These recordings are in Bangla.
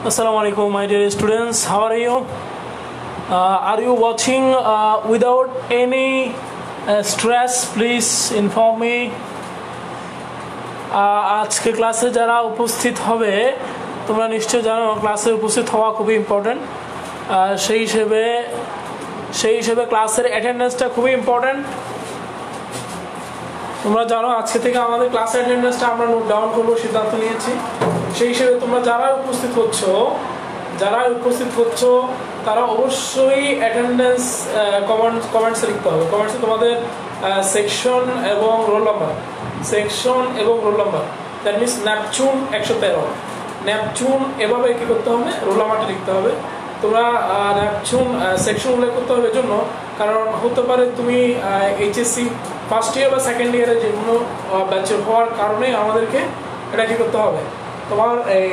Assalamu alaikum, my dear students. How are you? Are you watching without any stress? Please inform me. আজকে ক্লাসে যারা উপস্থিত হবে তোমরা নিশ্চয় জানো ক্লাসে উপস্থিত হওয়া খুবই ইম্পর্টেন্ট। সেই হিসেবে ক্লাসের অ্যাটেন্ডেন্সটা খুবই ইম্পর্টেন্ট। তোমরা জানো আজকে থেকে আমাদের ক্লাসের অ্যাটেন্ডেন্সটা আমরা নোট ডাউন করবো সিদ্ধান্ত নিয়েছি। সেই হিসেবে তোমরা যারা উপস্থিত হচ্ছ তারা অবশ্যই অ্যাটেন্ডেন্স কমেন্টসে লিখতে হবে। কমেন্টসে তোমাদের সেকশন এবং roll number that means Neptune 113 Neptune এভাবে কি করতে হবে, রোল নাম্বারটা লিখতে হবে। তোমরা ন্যাপচুন সেকশন উল্লেখ করতে হবে জন্য, কারণ হতে পারে তুমি এইচএসসি ফার্স্ট ইয়ার বা সেকেন্ড ইয়ারে যে কোনো ব্যাচের হওয়ার কারণে আমাদেরকে এটা কি করতে হবে, তোমার এই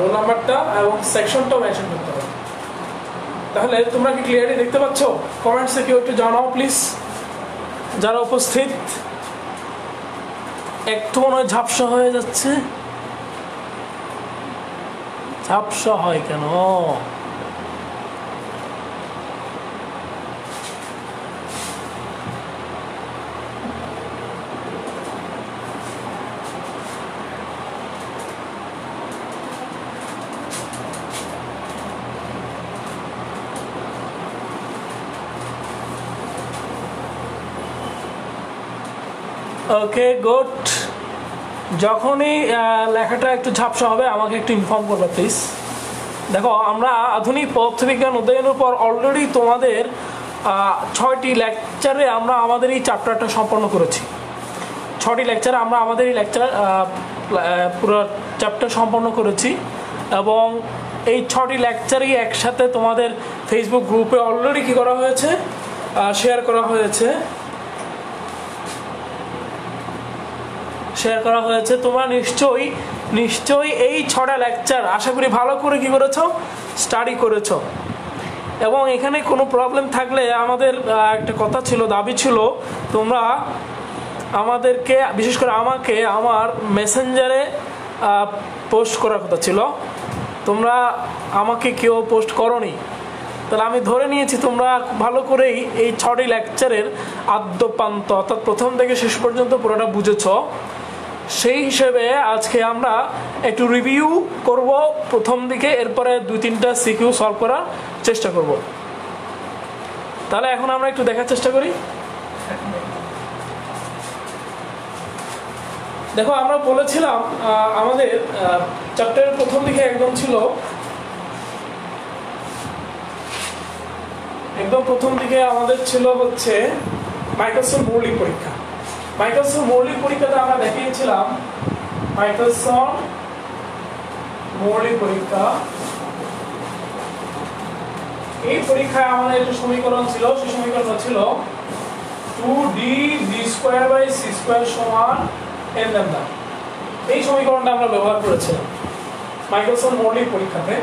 রোল নাম্বারটা এবং সেকশনটাও মেনশন করতে হবে। তাহলে তোমরা কি ক্লিয়ারলি দেখতে পাচ্ছ? কমেন্টসে কেউ একটু জানাও প্লিজ। যারা উপস্থিত একটু মনে হয় ঝাপসা হয়ে যাচ্ছে। ঝাপসা হয় কেন? Okay good. যখনই লেখাটা একটু ঝাপসা হবে আমাকে একটু ইনফর্ম করবে প্লিজ। দেখো আমরা আধুনিক পদার্থবিজ্ঞান অধ্যয়নের পর অলরেডি তোমাদের 6টি লেকচারে আমরা আমাদের এই চ্যাপ্টারটা সম্পন্ন করেছি। 6টি লেকচারে আমরা আমাদের এই পুরো চ্যাপ্টার সম্পন্ন করেছি এবং এই 6টি লেকচারই একসাথে তোমাদের ফেসবুক গ্রুপে অলরেডি কি করা হয়েছে, শেয়ার করা হয়েছে। তোমরা নিশ্চয়ই এই 6টা লেকচার আশা করি ভালো করে কি করেছো, স্টাডি করেছো। এবং এখানে কোনো প্রবলেম থাকলে আমাদের একটা কথা ছিল, দাবি ছিল, তোমরা আমাদেরকে বিশেষ করে আমাকে আমার মেসেঞ্জারে পোস্ট করার কথা ছিল। তোমরা আমাকে কেউ পোস্ট করোনি। তাহলে আমি ধরে নিয়েছি তোমরা ভালো করেই এই 6টি লেকচারের আদ্যপান্ত অর্থাৎ প্রথম থেকে শেষ পর্যন্ত পুরোটা বুঝেছো। সেই হিসেবে আজকে আমরা একটু রিভিউ করব প্রথম দিকে, এরপরে 2-3টা সিকিউ সলভ করার চেষ্টা করব। তাহলে এখন আমরা একটু দেখার চেষ্টা করি। দেখো আমরা বলেছিলাম আমাদের চ্যাপ্টারের প্রথম দিকে একদম প্রথম দিকে আমাদের ছিল হচ্ছে মাইক্রোসফট মৌলিক পরীক্ষা। মাইক্রোসফট মৌলিক পরীক্ষাতে আমরা দেখিয়েছিলাম মাইক্রোসফট মৌলিক পরীক্ষা। এই পরীক্ষায় আমাদের একটা সমীকরণ ছিল, সেই সমীকরণটা ছিল 2d(b²c² n λ। এই সমীকরণটা আমরা ব্যবহার করেছিলাম মাইক্রোসফট মৌলিক পরীক্ষাতে,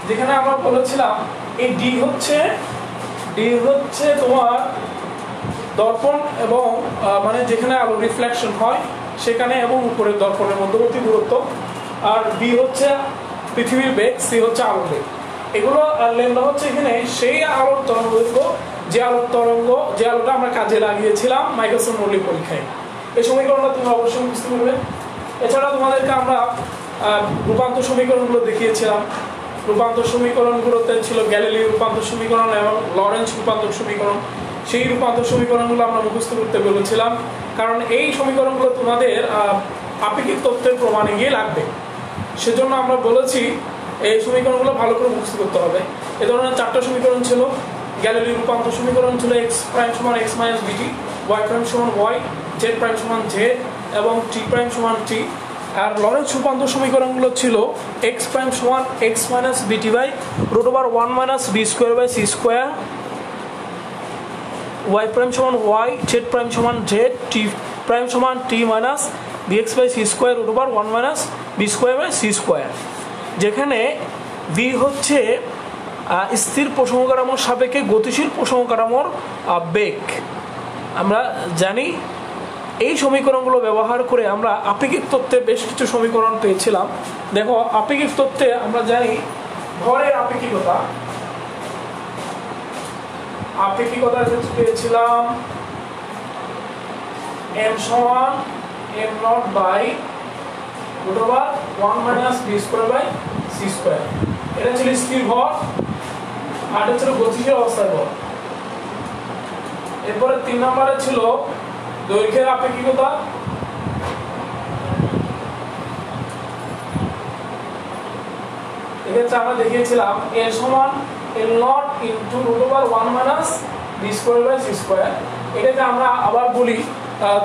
যেখানে আমরা বলেছিলাম এই d হচ্ছে তোমার দর্পণ এবং মানে যেখানে আলো রিফ্লেকশন হয় সেখানে এবং উপরের দর্পণের মধ্যবর্তী দূরত্ব, আর বি হচ্ছে পৃথিবীর বেগ, সি হচ্ছে আলোর বেগ। এগুলো লেমডা হচ্ছে এখানে সেই আলোর তরঙ্গ যে আলোটা আমরা কাজে লাগিয়েছিলাম মাইক্রোসফট মৌলিক পরীক্ষায়। এই সমীকরণটা তোমরা অবশ্যই বুঝতে পারবে। এছাড়া তোমাদেরকে আমরা রূপান্তর সমীকরণগুলো দেখিয়েছিলাম। রূপান্তর সমীকরণগুলোতে ছিল গ্যালিলিও রূপান্তর সমীকরণ এবং লরেন্জ রূপান্তর সমীকরণ। সেই রূপান্তর সমীকরণগুলো আমরা মুখস্থ করতে বলেছিলাম, কারণ এই সমীকরণগুলো তোমাদের আপেক্ষিক তত্ত্বের প্রমাণে গিয়ে লাগবে। সেজন্য আমরা বলেছি এই সমীকরণগুলো ভালো করে মুখস্থ করতে হবে। এ ধরনের 4টা সমীকরণ ছিল। গ্যালিলিও রূপান্তর সমীকরণ ছিল x' = x - bt, y' = y, z' = z এবং t' = t। আর লরেন্জ রূপান্তর সমীকরণগুলো ছিল x' = x - bt/√1 - b²/c², y' = y, z' = z, t' = t - bx/c²√1 - b²/c², যেখানে v হচ্ছে স্থির প্রসঙ্গ কাঠামোর সাপেক্ষে গতিশীল প্রসঙ্গ কাঠামোর বেগ। আমরা জানি এই সমীকরণগুলো ব্যবহার করে আমরা আপেক্ষিক তত্ত্বে বেশ কিছু সমীকরণ পেয়েছিলাম। দেখো, আপেক্ষিক তত্ত্বে আমরা জানি ভরের আপেক্ষিকতা পেয়েছিলাম m সমান m naught by √1 minus b square by c square. এটা ছিল স্থির ভর, আর এটা ছিল গতিশীল অবস্থায় ভর। এরপরে 3 নম্বরে ছিল দৈর্ঘ্যের আপেক্ষিকতা, এক্ষেত্রে আমরা দেখিয়েছিলাম a সমান l naught into √1 minus b square by c square. এটাকে আমরা আবার বলি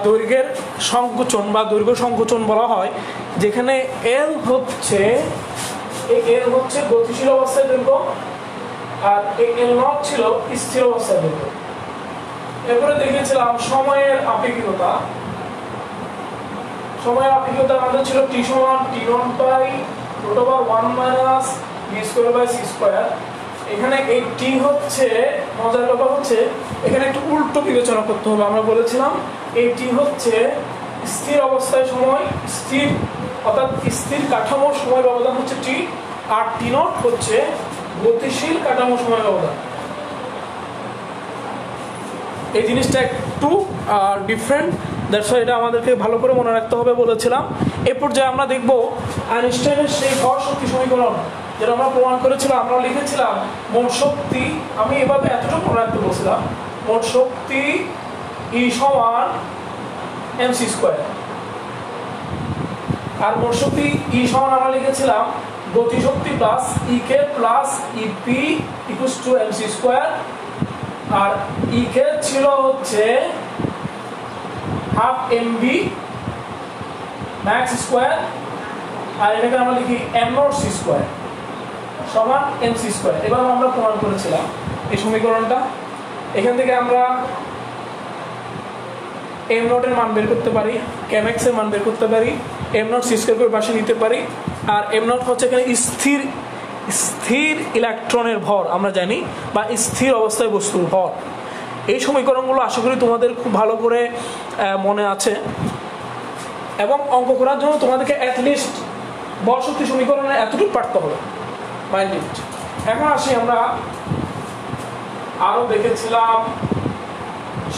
দৈর্ঘ্যের সংকোচন বা দৈর্ঘ্য সংকোচন বলা হয়, যেখানে l হচ্ছে গতিশীল অবস্থায় দৈর্ঘ্য আর l নট ছিল স্থির অবস্থায় দৈর্ঘ্য। এরপরে দেখিয়েছিলাম সময়ের আপেক্ষিকতা আমাদের ছিল t সমান t naught by √1 minus b square by c square. এখানে এই t হচ্ছে, মজার ব্যাপার হচ্ছে এখানে একটু উল্টো বিবেচনা করতে হবে। আমরা বলেছিলাম এই t হচ্ছে স্থির অবস্থায় সময়, স্থির অর্থাৎ স্থির কাঠামোর সময় ব্যবধান হচ্ছে t, আর t নট হচ্ছে গতিশীল কাঠামোর সময় ব্যবধান। এই জিনিসটা একটু ডিফারেন্ট, দ্যাটস ওয়াই এটা আমাদেরকে ভালো করে মনে রাখতে হবে বলেছিলাম। এই পর্যায়ে আমরা দেখব আইনস্টাইনের সেই ভর শক্তি সমীকরণ যেটা আমরা প্রমাণ করেছিলাম। আমরা লিখেছিলাম মোট শক্তি, আমি এভাবে এতটুকু মনে রাখতে বলছিলাম, মোট শক্তি E সমান mc স্কয়ার, আর মোট শক্তি E সমান আমরা লিখেছিলাম গতিশক্তি plus ek plus ep equals to mc square, আর ek ছিল হচ্ছে হাফ mv ম্যাক্স স্কয়ার, আর এটাকে আমরা লিখি m নট c স্কয়ার সমান mc স্কয়ার। এবার আমরা প্রমাণ করেছিলাম এই সমীকরণটা। এখান থেকে আমরা m নট এর মান বের করতে পারি, kmax এর মান বের করতে পারি, m নট c স্কয়ার করে পাশে নিতে পারি, আর m নট হচ্ছে এখানে স্থির ইলেকট্রনের ভর আমরা জানি, বা স্থির অবস্থায় বস্তুর ভর। এই সমীকরণগুলো আশা করি তোমাদের খুব ভালো করে মনে আছে, এবং অঙ্ক করার জন্য তোমাদেরকে অ্যাটলিস্ট ভর শক্তি সমীকরণে এতটুকু পারতে হবে, মাইন্ড ইট। এখন আসি, আমরা আরো দেখেছিলাম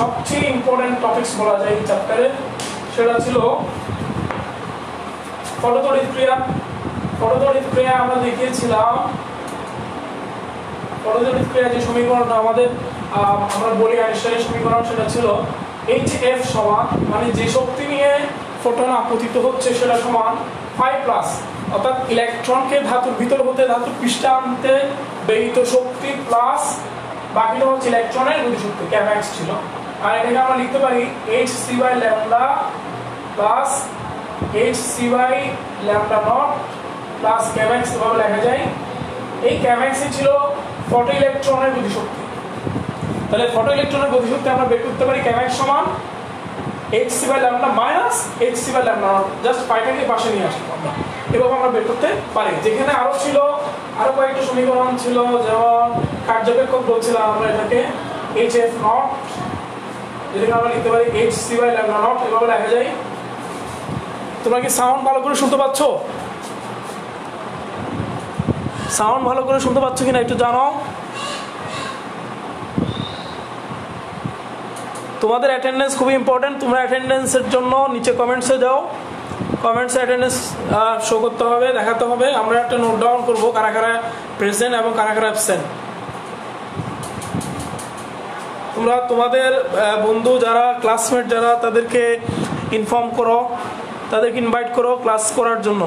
সবচেয়ে ইম্পর্টেন্ট টপিকস বলা যায় এই চ্যাপ্টারে, সেটা ছিল পটতড়িৎ ক্রিয়া। পটতড়িৎ ক্রিয়া আমরা দেখিয়েছিলাম, পটতড়িৎ ক্রিয়া যে সমীকরণটা আমাদের আমরা বলি আইনস্টাইনের সমীকরণ, সেটা ছিল hf সমান, মানে যে শক্তি নিয়ে ফোটন আপতিত হচ্ছে সেটা সমান φ+, অর্থাৎ ইলেকট্রনকে ধাতুর ভিতর হতে ধাতুর পৃষ্ঠে আনতে ব্যয়িত শক্তি প্লাস বাকিটা হচ্ছে ইলেকট্রনের গতিশক্তি, kmax ছিল। আর এটাকে আমরা লিখতে পারি hc/λ plus hc/λ not plus kmax, এভাবে লেখা যায়। এই kmax ছিল ফটো ইলেকট্রনের গতিশক্তি, তাহলে ফটো ইলেকট্রনের গতিশক্তি আমরা বের করতে পারি kmax সমান hc/λ minus hc/λ not, just পাইটাকে পাশে নিয়ে আসবো আমরা, এভাবে আমরা বের করতে পারি। যেখানে আরো কয়েকটা সমীকরণ ছিল, যেমন কার্যপেক্ষক বলছিলাম আমরা এটাকে hf নট, যেটাকে আমরা লিখতে পারি hc/λ নট, এভাবে লেখা যায়। তোমরা কি সাউন্ড ভালো করে শুনতে পাচ্ছ? সাউন্ড ভালো করে শুনতে পাচ্ছ কিনা একটু জানাও। তোমাদের অ্যাটেন্ডেন্স খুবই ইম্পর্টেন্ট, তোমরা অ্যাটেন্ডেন্সের জন্য নিচে কমেন্টসে যাও, কমেন্টসে অ্যাটেন্ডেন্স শো করতে হবে, দেখাতে হবে। আমরা একটা নোট ডাউন করবো কারা কারা প্রেজেন্ট এবং কারা কারা অ্যাবসেন্ট। তোমরা তোমাদের বন্ধু যারা, ক্লাসমেট যারা, তাদেরকে ইনফর্ম করো, তাদেরকে ইনভাইট করো ক্লাস করার জন্য।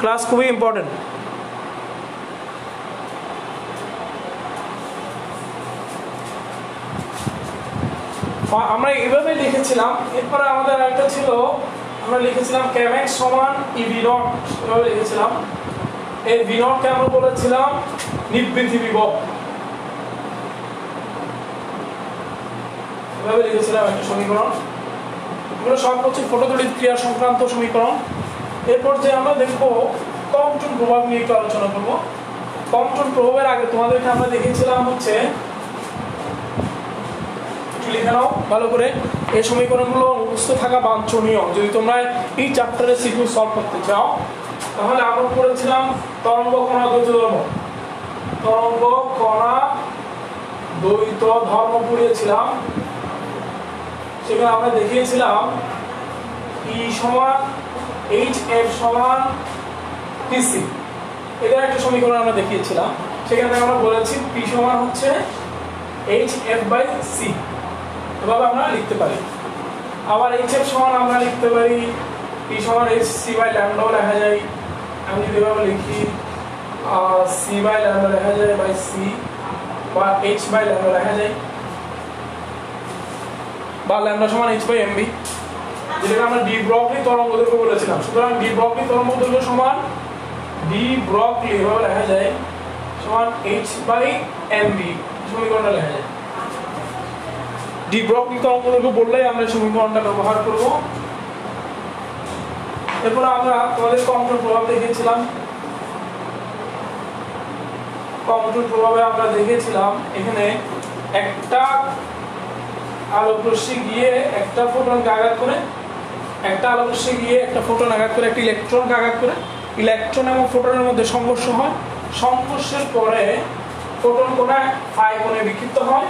ক্লাস খুবই ইম্পর্টেন্ট। আমরা এইভাবে লিখেছিলাম। এরপরে আমাদের আরেকটা ছিল, আমরা লিখেছিলাম kmax সমান ev নট, এভাবে লিখেছিলাম। এই v নট কে আমরা বলেছিলাম নিবৃত্তি বিভব, এভাবে লিখেছিলাম একটা সমীকরণ। এগুলো সব হচ্ছে পটতড়িৎ ক্রিয়া সংক্রান্ত সমীকরণ। এরপর যে আমরা দেখবো কম্পটন প্রভাব নিয়ে একটু আলোচনা করবো। কম্পটন প্রভাবের আগে তোমাদেরকে আমরা দেখেছিলাম হচ্ছে, লিখে নাও ভালো করে, এই সমীকরণগুলো মুখস্থ থাকা বাঞ্ছনীয় যদি তোমরা এই চ্যাপ্টারে সিকিউ সলভ করতে চাও। তাহলে আমরা পড়েছিলাম তরঙ্গ কণা দ্বৈত ধর্ম, তরঙ্গ কণা দ্বৈত ধর্ম পড়িয়েছিলাম। সেখানে আমরা দেখিয়েছিলাম E সমান HF সমান PC, এটার একটা সমীকরণ আমরা দেখিয়েছিলাম। সেখানে আমরা বলেছি P সমান হচ্ছে HF/C, এভাবে আমরা লিখতে পারি। আবার HF সমান আমরা লিখতে পারি P সমান HC/λ লেখা যায়। আমি যদি এভাবে লিখি C/λ লেখা যায় বাই C, বা H/λ লেখা যায়, বা λ সমান H/mv, যেটাকে আমরা ডি ব্রগলি তরঙ্গ দৈর্ঘ্য বলেছিলাম। সুতরাং ডি ব্রগলি তরঙ্গ দৈর্ঘ্য সমান ডি ব্রগলি এভাবে লেখা যায় সমান H/mv, সমীকরণটা লেখা যায়। ডি ব্রগলি তরঙ্গ দৈর্ঘ্য বললেই আমরা সমীকরণটা ব্যবহার করব। এরপর আমরা তোমাদের কম্পন প্রভাব দেখিয়েছিলাম। কম্পন প্রভাবে আমরা দেখেছিলাম এখানে একটা আলোক রশ্মি গিয়ে একটা ফোটনকে আঘাত করে, একটা আলোক রশ্মি গিয়ে একটা ফোটন আঘাত করে, একটা ইলেকট্রনকে আঘাত করে, ইলেকট্রন এবং ফোটনের মধ্যে সংঘর্ষ হয়। সংঘর্ষের পরে ফোটন কোণে ফাই কোণে বিক্ষিপ্ত হয়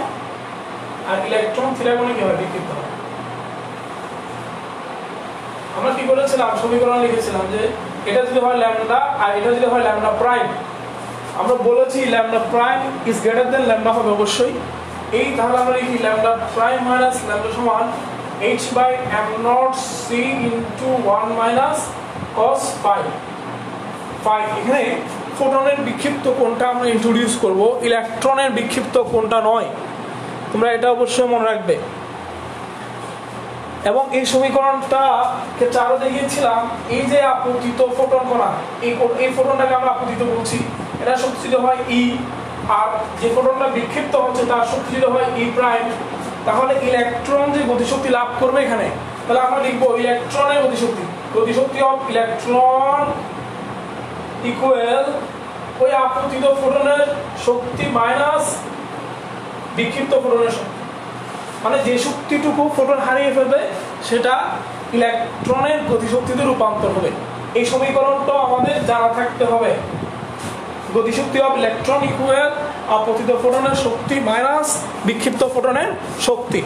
আর ইলেকট্রন থিটা কোণে কি হয় বিক্ষিপ্ত হয়। আমরা কি করেছিলাম সমীকরণ লিখেছিলাম যে এটা যদি হয় ল্যামডা আর এটা যদি হয় ল্যামডা প্রাইম, আমরা বলেছি lambda prime is greater then lambda হবে অবশ্যই। এই তাহলে আমরা লিখি ল্যামডা প্রাইম মাইনাস ল্যামডা সমান h/m0c ইনটু 1 মাইনাস cos পাই। এখানে ফোটনের বিক্ষিপ্ত কোণটা আমরা ইন্ট্রোডিউস করব, ইলেকট্রনের বিক্ষিপ্ত কোণটা নয়, তোমরা এটা অবশ্যই মনে রাখবে। এবং এই সমীকরণটাকে চারও দেখিয়েছিলাম এই যে আপতিত ফোটন কণা, এই ফোটনটাকে আমরা আপতিত বলছি, এটা শক্তিশীল হয় E, আর যে ফোটনটা বিক্ষিপ্ত হচ্ছে তার শক্তিশীল হয় E প্রাইম। তাহলে ইলেকট্রন যে গতিশক্তি লাভ করবে এখানে, তাহলে আমরা লিখবো ইলেকট্রনের গতিশক্তি, গতিশক্তি অফ ইলেকট্রন ইকুয়াল ওই আপতিত ফোটনের শক্তি মাইনাস বিক্ষিপ্ত ফোটনের শক্তি, মানে যে শক্তিটুকু ফোটন হারিয়ে ফেলবে সেটা ইলেকট্রনের গতিশক্তিতে রূপান্তর হবে। এই সমীকরণটা আমাদের জানা থাকতে হবে, গতিশক্তি অফ ইলেকট্রন ইকুয়াল আপতিত ফোটনের শক্তি মাইনাস বিক্ষিপ্ত ফোটনের শক্তি।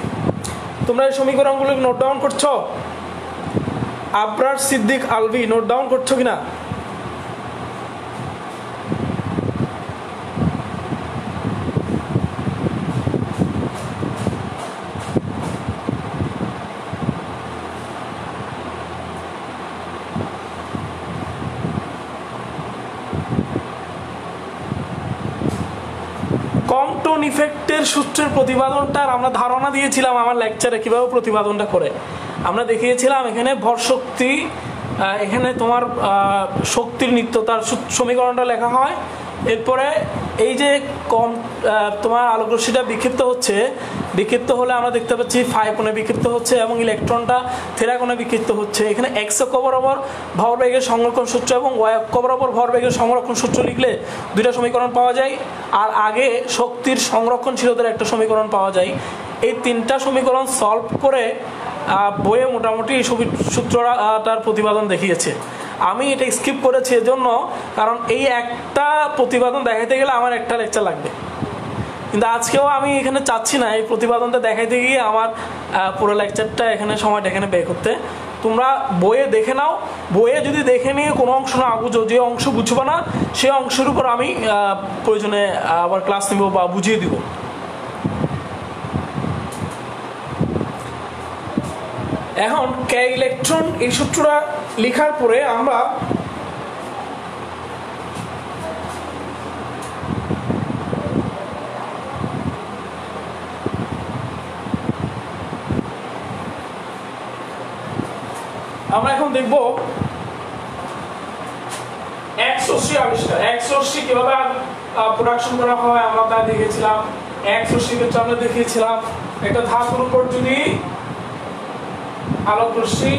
তোমরা এই সমীকরণগুলো নোট ডাউন করছো? আবরার সিদ্দিক আলভি নোট ডাউন করছো কিনা? কম্পটন ইফেক্টের সূত্রের প্রতিপাদনটার আমরা ধারণা দিয়েছিলাম আমার লেকচারে, কিভাবে প্রতিপাদনটা করে আমরা দেখিয়েছিলাম। এখানে ভর শক্তি, এখানে তোমার শক্তির নিত্যতার সমীকরণটা লেখা হয়। এরপরে এই যে তোমার আলোক রশ্মিটা বিক্ষিপ্ত হচ্ছে, বিক্ষিপ্ত হলে আমরা দেখতে পাচ্ছি ফাই কোণে বিক্ষিপ্ত হচ্ছে এবং ইলেকট্রনটা থিটা কোণে বিক্ষিপ্ত হচ্ছে। এখানে এক্স অক্ষ বরাবর ভরবেগের সংরক্ষণ সূত্র এবং ওয়াই অক্ষ বরাবর ভরবেগের সংরক্ষণ সূত্র লিখলে দুইটা সমীকরণ পাওয়া যায়। আর আগে শক্তির সংরক্ষণশীলতার একটা সমীকরণ পাওয়া যায়। এই তিনটা সমীকরণ সলভ করে বইয়ে মোটামুটি এই সূত্রটার প্রতিপাদন দেখিয়েছে। আমি এটা স্কিপ করেছি এজন্য, কারণ এই একটা প্রতিপাদন দেখাইতে গেলে আমার একটা লেকচার লাগবে। কিন্তু আজকেও আমি এখানে চাচ্ছি না এই প্রতিপাদনটা দেখাইতে গিয়ে আমার পুরো লেকচারটা এখানে সময়টা এখানে ব্যয় করতে। তোমরা বইয়ে দেখে নাও, বইয়ে যদি দেখে নিয়ে কোনো অংশ না বুঝো, যে অংশ বুঝবো না সেই অংশের উপর আমি প্রয়োজনে আবার ক্লাস নিব বা বুঝিয়ে দিব। এখন কে ইলেকট্রন এই সূত্রটা লেখার পরে আমরা এখন দেখব এক্স রশ্মি আবিষ্কার। এক্স রশ্মি কিভাবে প্রোডাকশন করা হয় আমরা তা দেখেছিলাম। এক্স রশ্মির ক্ষেত্রে আমরা দেখিয়েছিলাম একটা ধাতুর উপর যদি আলোক রশ্মি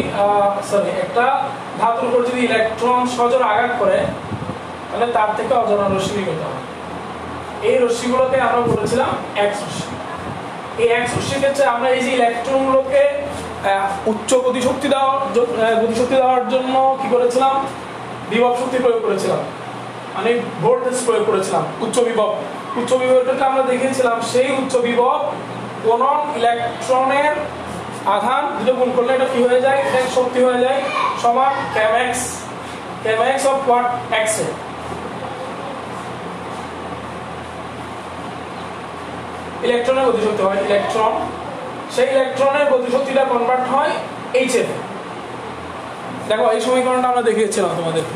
একটা ধাতুর উপর যদি ইলেকট্রন সজোর আঘাত করে তাহলে তার থেকে অজানা রশ্মি নির্গত হয়। এই রশ্মিগুলোকে আমরা বলেছিলাম এক্স রশ্মি। এই এক্স রশ্মির ক্ষেত্রে আমরা এই যে ইলেকট্রনগুলোকে উচ্চ গতিশক্তি দেওয়ার জন্য কি করেছিলাম, বিভব শক্তি প্রয়োগ করেছিলাম, মানে ভোল্টেজ প্রয়োগ করেছিলাম, উচ্চ বিভবটাকে আমরা দেখিয়েছিলাম। সেই উচ্চ বিভব কোন ইলেকট্রনের আধান দুটো গুণ করলে এটা কি হয়ে যায়, এটা শক্তি হয়ে যায় সমান kmx অফ what x এ। ইলেকট্রনের গতিশক্তি হয় ইলেকট্রন, সেই ইলেকট্রনের গতিশক্তিটা কনভার্ট হয় h এ। দেখো এই সমীকরণটা আমরা দেখিয়েছিলাম তোমাদেরকে,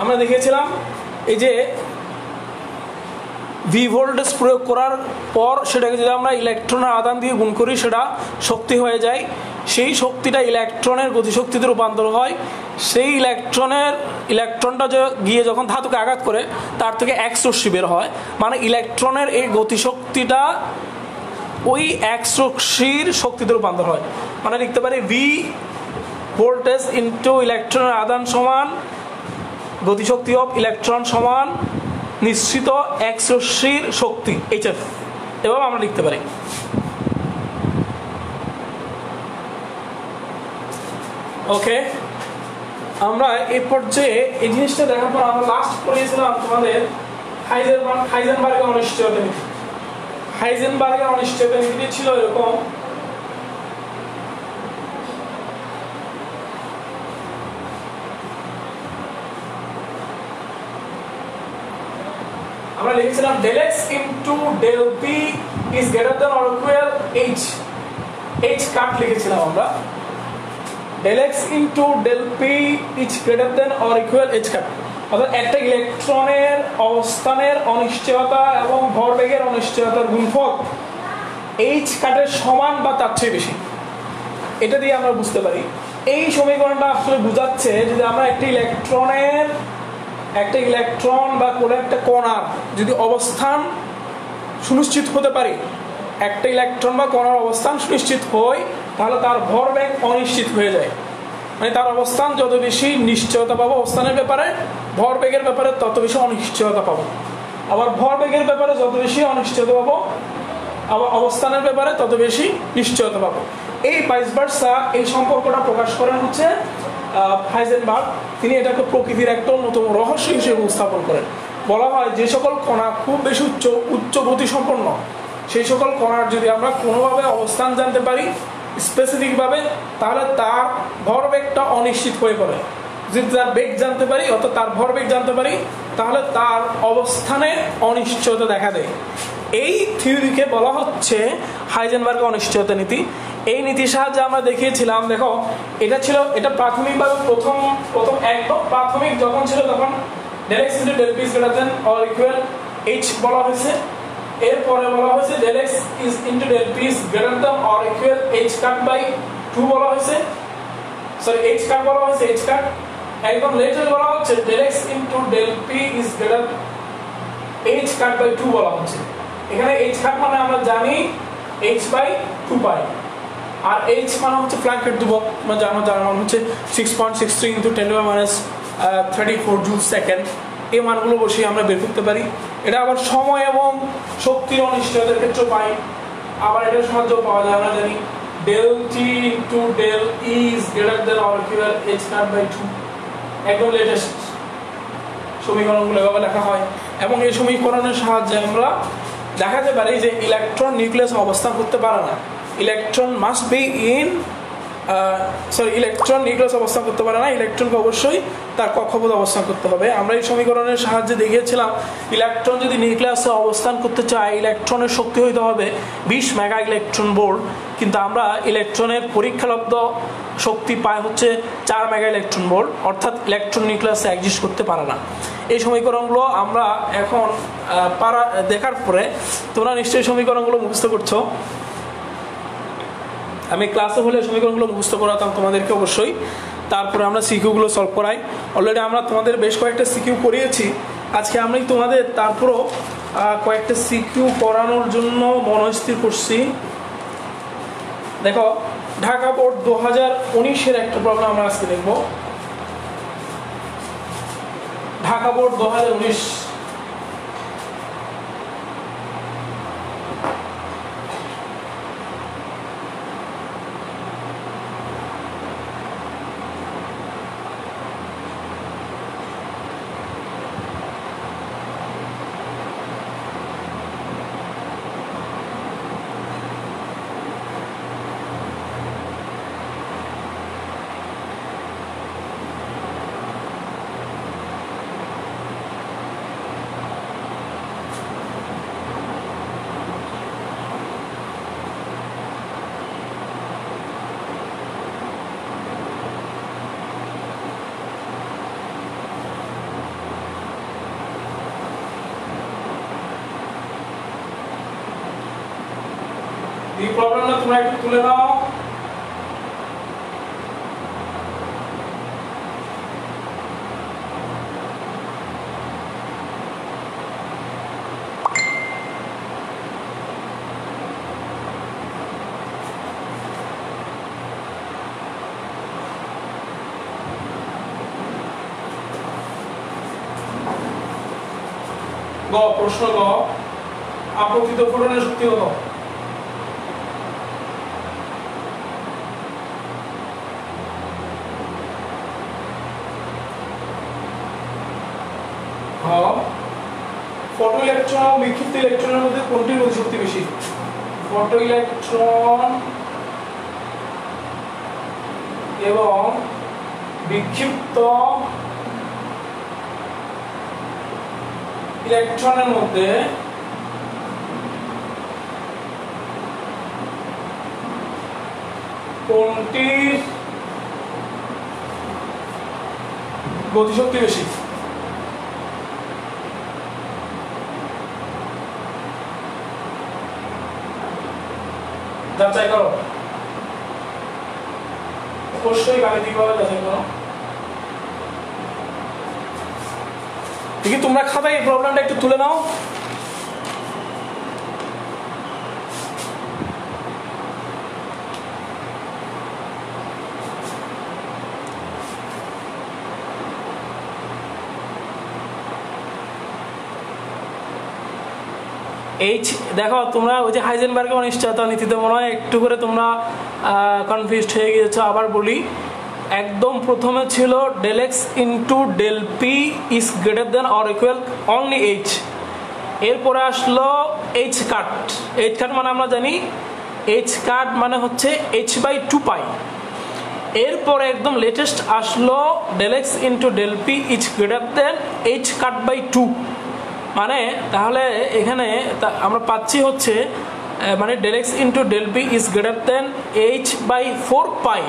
আমরা দেখিয়েছিলাম এই যে ভি ভোল্টেজ প্রয়োগ করার পর সেটাকে যদি আমরা ইলেকট্রনের আদান দিয়ে গুণ করি সেটা শক্তি হয়ে যায়, সেই শক্তিটা ইলেকট্রনের গতিশক্তিতে রূপান্তর হয়। সেই ইলেকট্রনটা গিয়ে যখন ধাতুকে আঘাত করে তার থেকে এক্স রশ্মি বের হয়, মানে ইলেকট্রনের এই গতিশক্তিটা ওই এক্স রশ্মির শক্তিতে রূপান্তর হয়। মানে লিখতে পারি ভি ভোল্টেজ ইন্টু ইলেকট্রনের আদান সমান গতিশক্তি অফ ইলেকট্রন সমান নিশ্চিত এক্স রশ্মির শক্তি HF, এবং আমরা লিখতে পারি। ওকে, আমরা এই পর্যায়ে এই জিনিসটা দেখার পর আমরা লাস্ট পড়িয়েছিলাম তোমাদের হাইজেনবার্গের অনিশ্চয়তা নীতি। হাইজেনবার্গের অনিশ্চয়তা নীতি ছিল এরকম, আমরা লিখেছিলাম del x into del p is greater than or equal h কাট লিখেছিলাম আমরা, del x into del p is greater than or equal h কাট, অর্থাৎ একটা ইলেকট্রনের অবস্থানের অনিশ্চয়তা এবং ভরবেগের অনিশ্চয়তার গুণফল h কাটের সমান বা তার চেয়ে বেশি। এটা দিয়ে আমরা বুঝতে পারি এই সমীকরণটা আসলে বোঝাচ্ছে যদি আমরা একটা ইলেকট্রন বা কোনো একটা কণার যদি অবস্থান সুনিশ্চিত হতে পারি, একটা ইলেকট্রন বা কণার অবস্থান সুনিশ্চিত হয় তাহলে তার ভরবেগ অনিশ্চিত হয়ে যায়। মানে তার অবস্থান যত বেশি নিশ্চয়তা পাবো অবস্থানের ব্যাপারে, ভরবেগের ব্যাপারে তত বেশি অনিশ্চয়তা পাবো। আবার ভরবেগের ব্যাপারে যত বেশি অনিশ্চয়তা পাবো, আবার অবস্থানের ব্যাপারে তত বেশি নিশ্চয়তা পাবো। এই ভাইস ভার্সা এই সম্পর্কটা প্রকাশ করেন হচ্ছে হাইজেনবার্গ। তিনি এটাকে প্রকৃতির একটা অন্যতম রহস্য হিসেবে উপস্থাপন করেন। বলা হয় যে সকল কণা খুব বেশি উচ্চ গতি সম্পন্ন, সেই সকল কণার যদি আমরা কোনোভাবে অবস্থান জানতে পারি স্পেসিফিকভাবে, তাহলে তার ভরবেগটা অনিশ্চিত হয়ে পড়ে। যদি তার বেগ জানতে পারি অর্থাৎ তার ভরবেগ জানতে পারি, তাহলে তার অবস্থানে অনিশ্চয়তা দেখা দেয়। এই থিওরিকে বলা হচ্ছে হাইজেনবার্গের অনিশ্চয়তা নীতি। এই নীতির সাহায্যে আমরা দেখিয়েছিলাম, দেখো এটা প্রাথমিকভাবে প্রথম একদম প্রাথমিক যখন ছিল তখন del x into del p is greater than or equal h বলা হয়েছে। এরপরে বলা হয়েছে del x is into del p is greater than or equal h cut by 2 বলা হয়েছে, সরি h cut বলা হয়েছে, h cut একদম লেটার বলা হচ্ছে del x into del p is greater h cut by 2 বলা হচ্ছে। এখানে h cut মানে আমরা জানি h by 2 pi, R h মানে হচ্ছে প্ল্যাঙ্কের ধ্রুবক, যার মান হচ্ছে 6.63 into 10 - 34 জুল সেকেন্ড। এই মানগুলো বসিয়ে আমরা বের করতে পারি। এটা আবার সময় এবং শক্তির অনিশ্চয়তার ক্ষেত্রে পাই, আবার এটার সাহায্য পাওয়া যায়। আমরা জানি del t into del e is greater than or equal h naught by 2, একদম লেটেস্ট সমীকরণগুলো এভাবে লেখা হয়। এবং এই সমীকরণের সাহায্যে আমরা দেখাতে পারি যে ইলেকট্রন নিউক্লিয়াসে অবস্থান করতে পারে না, electron must be in electron নিউক্লিয়াসে অবস্থান করতে পারে না, ইলেকট্রনকে অবশ্যই তার কক্ষপথে অবস্থান করতে হবে। আমরা এই সমীকরণের সাহায্যে দেখিয়েছিলাম ইলেকট্রন যদি নিউক্লিয়াসে অবস্থান করতে চায় ইলেকট্রনের শক্তি হইতে হবে 20 মেগা ইলেকট্রন ভোল্ট, কিন্তু আমরা ইলেকট্রনের পরীক্ষালব্ধ শক্তি পাই হচ্ছে 4 মেগা ইলেকট্রন ভোল্ট, অর্থাৎ ইলেকট্রন নিউক্লিয়াসে এক্সিস্ট করতে পারে না। এই সমীকরণগুলো আমরা এখন দেখার পরে তোমরা নিশ্চয়ই সমীকরণগুলো মুখস্থ করছো। আমি ক্লাসে হলে সমীকরণগুলো মুখস্থ করাতাম তোমাদেরকে অবশ্যই, তারপরে আমরা সিকিউগুলো সলভ করাই। অলরেডি আমরা তোমাদের বেশ কয়েকটা সিকিউ করিয়েছি, আজকে আমি তোমাদের তারপরও কয়েকটা সিকিউ করানোর জন্য মনস্থির করছি। দেখো ঢাকা বোর্ড 2019-এর একটা প্রবলেম আমরা আজকে দেখব। ঢাকা বোর্ড 2019, এই প্রবলেমটা তোমরা একটু তুলে নাও। গ প্রশ্ন গ আপতিত ফোটনের শক্তি কত? ফটো ইলেকট্রন ও বিক্ষিপ্ত ইলেকট্রনের মধ্যে কোনটির গতিশক্তি বেশি? ফটো ইলেকট্রন এবং বিক্ষিপ্ত ইলেকট্রনের মধ্যে কোনটির গতিশক্তি বেশি? যাচাই করো, অবশ্যই গাণিতিকভাবে যাচাই করো। দেখি তোমরা খাতায় এই প্রবলেমটা একটু তুলে নাও। দেখো তোমরা ওই যে হাইজেনবার্গের অনিশ্চয়তা নীতিতে মনে হয় একটু করে তোমরা কনফিউজড হয়ে গিয়েছো। আবার বলি, একদম প্রথমে ছিল del X into del P is greater than or equal only H. এরপরে আসলো এইচ কাট। এইচ কাট মানে আমরা জানি এইচ কাট মানে হচ্ছে এইচ বাই 2 পাই। এরপরে একদম লেটেস্ট আসলো del X into del P is greater than H cut by 2। মানে তাহলে এখানে আমরা পাচ্ছি হচ্ছে মানে del X into del P is greater than H by 4 pi,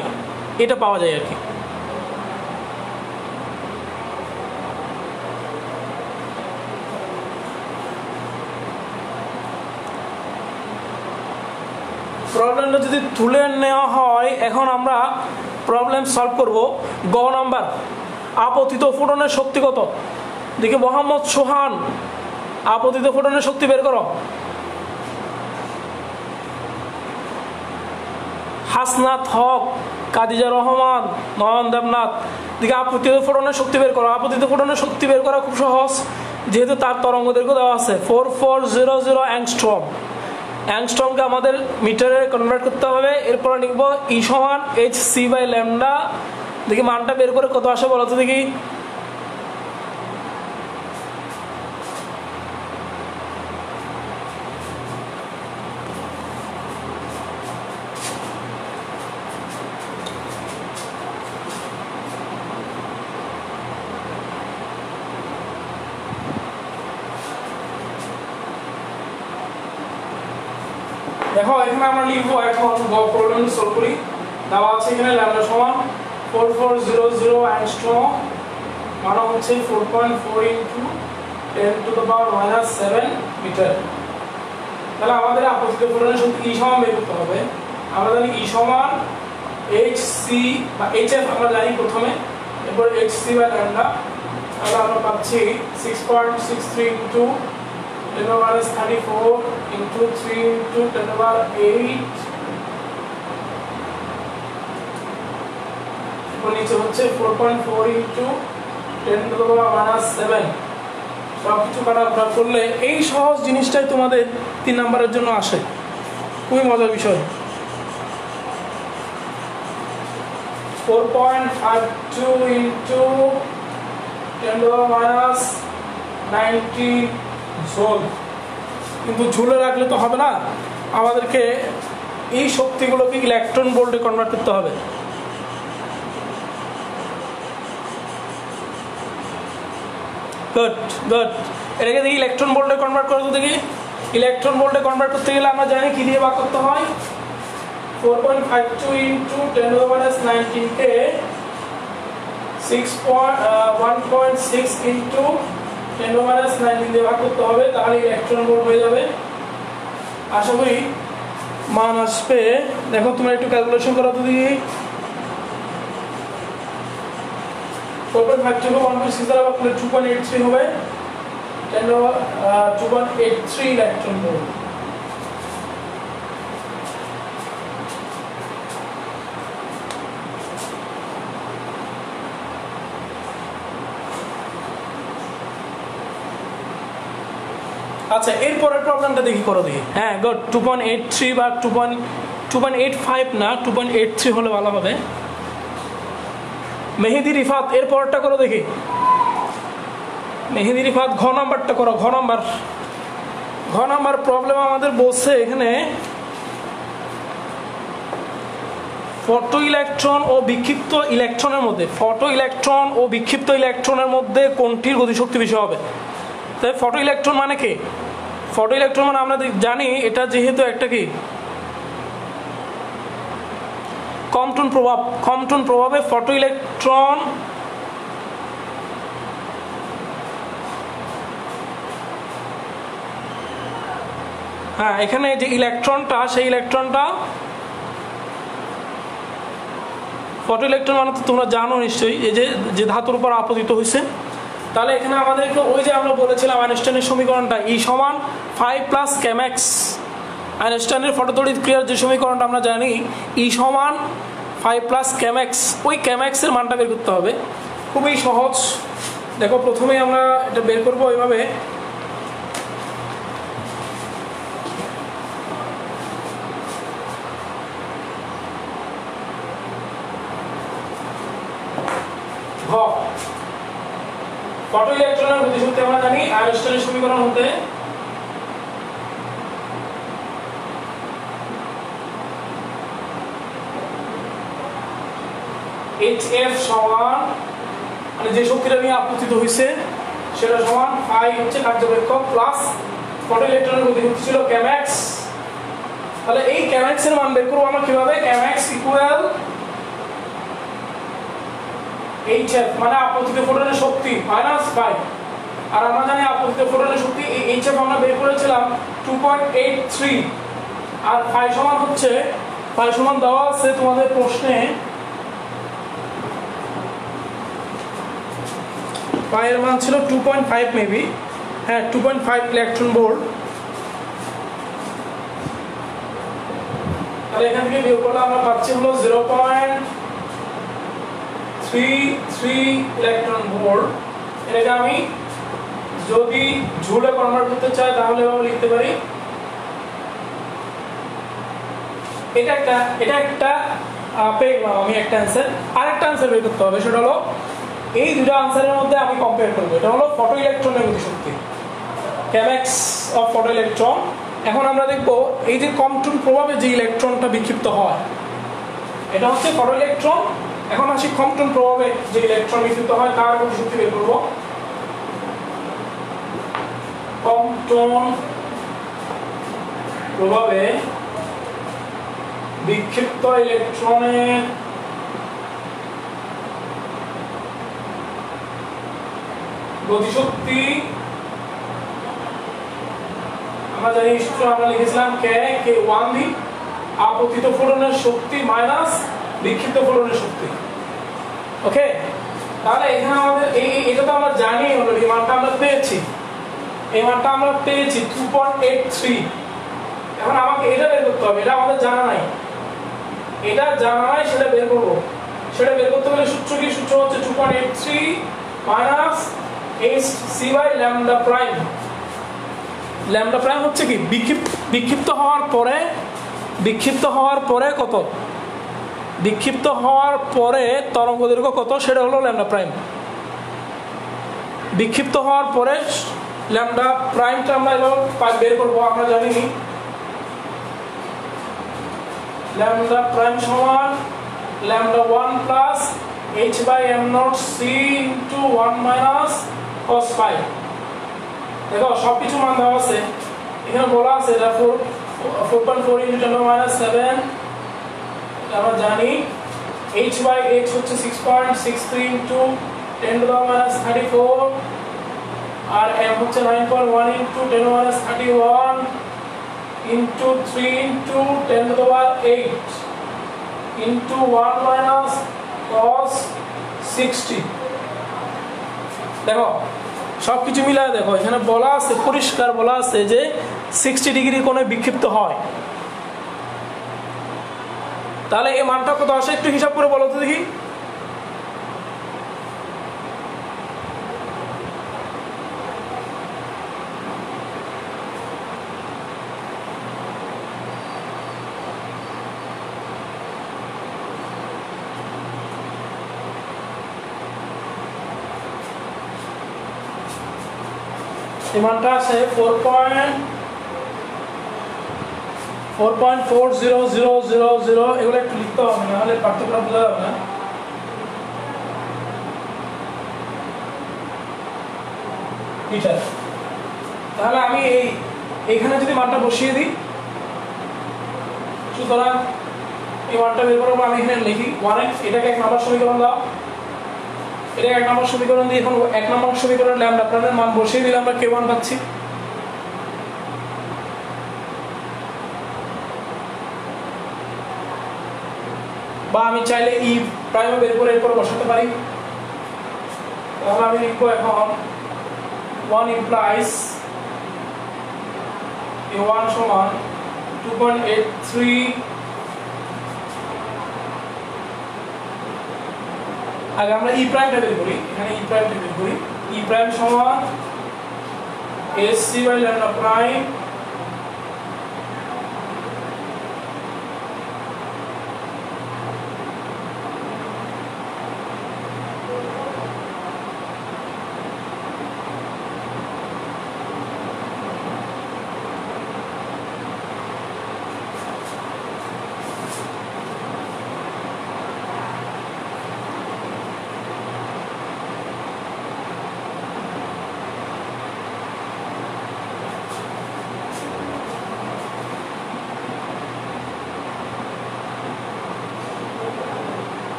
এটা পাওয়া যায় আর কি। প্রবলেমটা যদি তুলে নেওয়া হয়, এখন আমরা প্রবলেম সলভ করব। গ নাম্বার, আপতিত ফোটনের শক্তি কত? দেখি মোহাম্মদ সোহান, আপতিত ফোটনের শক্তি বের করো। হাসনাত হক, কাদিজা রহমান, নয়ন দেবনাথ, দেখি আপতিত ফোটনের শক্তি বের করো। আপতিত ফোটনের শক্তি বের করা খুব সহজ, যেহেতু তার তরঙ্গ দৈর্ঘ্য দেওয়া আছে 4400 অ্যাংস্ট্রম। অ্যাংস্ট্রমকে আমাদের মিটারে কনভার্ট করতে হবে। এরপর লিখব ই সমান এইচ সি বাই ল্যামডা। দেখি মানটা বের করে কত আসে বলো তো দেখি। দেখো এখানে আমরা লিখবো, এখন প্রবলেম সলভ করি। দেওয়া আছে এখানে ল্যামডা সমান 4400 অ্যাংস্ট্রম, মানে হচ্ছে 4.4 into 10 to the power -7 metre. তাহলে আমাদের আপতিত ফোটনের শক্তি ই সমান বের করতে হবে। আমরা জানি ই সমান এইচ সি বা এইচ এফ আমরা জানি প্রথমে, এরপর এইচ সি বাই ল্যামডা। তাহলে আমরা পাচ্ছি 6.63 ইনটু 10⁻34 into 3 into 10⁻8 और नीचे হচ্ছে 4.4 into 10⁻7। সব কিছু কাটাকুটি করলে এই সহজ জিনিসটাই তোমাদের 3 নম্বরের জন্য আসে। খুবই মজার বিষয়। 4.52 into 10⁻90 ঝোল। কিন্তু ঝুলে রাখলে তো হবে না, আমাদেরকে এই শক্তিগুলোকে ইলেকট্রন ভোল্টে কনভার্ট করতে হবে। গুড গুড, এটাকে দেখি ইলেকট্রন ভোল্টে কনভার্ট করতে দেখি। ইলেকট্রন ভোল্টে কনভার্ট করতে গেলে আমরা জানি কি দিয়ে ভাগ করতে হয়। 4.52 into 10⁻19 কে 1.6 into 10⁻19 দিয়ে ভাগ করতে হবে, তাহলে ইলেকট্রন ভোল্ট হয়ে যাবে। আশা করি মান আসবে, দেখো তোমরা একটু ক্যালকুলেশন করো তো দেখি। 4.5 থেকে 1.6 দ্বারা ভাগ করলে 2.83 হবে, 2.83 ইলেকট্রন ভোল্ট। আচ্ছা, এরপরের প্রবলেমটা দেখি, করো দেখি। হ্যাঁ গুড, 2.83 বা 2.85 না 2.83 হলে ভালো হবে। মেহেদি রিফাত এরপরটা করো দেখি। মেহেদি রিফাত ঘ নাম্বারটা করো, ঘ নাম্বার প্রবলেম আমাদের বলছে এখানে ফটো ইলেকট্রন ও বিক্ষিপ্ত ইলেকট্রনের মধ্যে, ফটো ইলেকট্রন ও বিক্ষিপ্ত ইলেকট্রনের মধ্যে কোনটির গতিশক্তি বেশি হবে। তাই ফটো ইলেকট্রন মানে কি? ফটো ইলেকট্রন মানে আমরা জানি এটা যেহেতু একটা কি কম্পটন প্রভাবে ফটো ইলেকট্রন হ্যাঁ, এখানে যে ইলেকট্রনটা, সেই ইলেকট্রনটা ফটো ইলেকট্রন মানে তো তোমরা জানো নিশ্চয়ই, এই যে ধাতুর উপর আপতিত হয়েছে। তাহলে এখানে আমাদেরকে ওই যে আমরা বলেছিলাম আইনস্টাইনের সমীকরণটা E সমান 5 প্লাস কেম্যাক্স, আইনস্টাইনের ফটোতড়িৎ ক্রিয়ার যে সমীকরণটা আমরা জানি E সমান 5 প্লাস কেম্যাক্স, ওই ক্যাম্যাক্সের মানটা বের করতে হবে। খুবই সহজ, দেখো প্রথমেই আমরা এটা বের করবো এইভাবে। ফটো ইলেকট্রনের গতিশক্তি আমরা জানি আইনস্টাইনের সমীকরণ হতে HF সমান, মানে যে শক্তিটা নিয়ে আপতিত হয়েছে সেটা সমান I হচ্ছে কার্যবেক্ষক প্লাস ফটো ইলেকট্রনের গতিশক্তি ছিল কেম্যাক্স। তাহলে এই কেম্যাক্স এর মান বের করব আমরা কিভাবে? কেম্যাক্স ইকুয়াল HF মানে আপতিত ফোটনের শক্তি মাইনাস পাই, আর আমরা জানি আপতিত ফোটনের শক্তি এই HF আমরা বের করেছিলাম 2.83, আর পাই সমান হচ্ছে, পাই সমান দেওয়া আছে তোমাদের প্রশ্নে, পাইয়ের মান ছিল 2.5 মেবি, হ্যাঁ 2.5 ইলেকট্রন ভোল্ট। তাহলে এখান থেকে বিয়োগ করলে আমরা পাচ্ছি হলো 0.33 ইলেকট্রন ভোল্ট। এটাকে আমি যদি জুলে কনভার্ট করতে চাই তাহলে এভাবে লিখতে পারি। এটা একটা পেয়ে গেলাম আমি একটা অ্যান্সার। আরেকটা অ্যান্সার বের করতে হবে, সেটা হলো এই দুটো আনসারের মধ্যে আমি কম্পেয়ার করবো। এটা হলো ফটো ইলেকট্রনের গতিশক্তি, কেম্যাক্স অফ ফটো ইলেকট্রন। এখন আমরা দেখবো এই যে কম্পটন প্রভাবে যে ইলেকট্রনটা বিক্ষিপ্ত হয় এটা হচ্ছে ফটো ইলেকট্রন। এখন আসি কম্পটন প্রভাবে যে ইলেকট্রন বিক্ষিপ্ত হয় তার গতিশক্তি বের করবো। কম্পটন প্রভাবে বিক্ষিপ্ত ইলেকট্রনের গতিশক্তি আমরা জানি, সূত্র আমরা লিখেছিলাম K1 দি আপতিত ফোটনের শক্তি মাইনাস বিক্ষিপ্ত ফোটনের শক্তি। ওকে, তাহলে এখানে আমাদের এটা তো আমরা জানি অলরেডি, মানটা আমরা পেয়েছি, এই মানটা আমরা পেয়েছি 2.83। এখন আমাকে এটা বের করতে হবে, এটা আমাদের জানা নাই, এটা জানা নাই, সেটা বের করব। সেটা বের করতে গেলে সূত্র কি? সূত্র হচ্ছে 2.83 minus hc by lambda prime. Lambda prime হচ্ছে কি? বিক্ষিপ্ত হওয়ার পরে কত? বিক্ষিপ্ত হওয়ার পরে তরঙ্গ দৈর্ঘ্য কত, সেটা হলো ল্যামডা প্রাইম। বিক্ষিপ্ত হওয়ার পরে ল্যামডা প্রাইমটা আমরা এভাবে বের করবো। আমরা জানি ল্যামডা প্রাইম সমান lambda 1 plus h by m naught c into 1 minus cos phi। দেখো সবকিছু মান দেওয়া আছে, এখানে বলা আছে এটা 4.4 ইনটু 10⁻⁷। আমরা জানি h বাই h হচ্ছে 6.63 ইনটু 10⁻34, আর m হচ্ছে 9.1 into 10⁻31, into 3 into 10 to the power 8 into 1 minus cos 60। দেখো সব কিছু মিলায় দেখো এখানে বলা আছে, পরিষ্কার বলা আছে যে 60 ডিগ্রি কোণে বিক্ষিপ্ত হয়। তাহলে এই মানটা কত আসে একটু হিসাব করে বলো তো দেখি। এই মানটা আছে 4.40000। এগুলো একটু লিখতে হবে, নাহলে পার্থক্য বোঝা যাবে না। মিটার। তাহলে আমি এইখানে যদি মানটা বসিয়ে দিই, সুতরাং এই মানটা বের করার পর আমি এখানে লিখি 1x, এটাকে 1 নম্বর সমীকরণ দাও, এটা 1 নম্বর সমীকরণ দিয়ে এখন 1 নম্বর সমীকরণে ল্যামডা প্রাইমের মান বসিয়ে দিলে আমরা k1 পাচ্ছি। বা আমি চাইলে ই প্রাইম বের করে এরপর বসাতে পারি। তাহলে আমি লিখবো এখন 1 implies a1 সমান 2.83। আগে আমরা ই প্রাইমটা বের করি, এখানে ই প্রাইমটা বের করি। ই প্রাইম সমান sc বাই ল্যামডা প্রাইম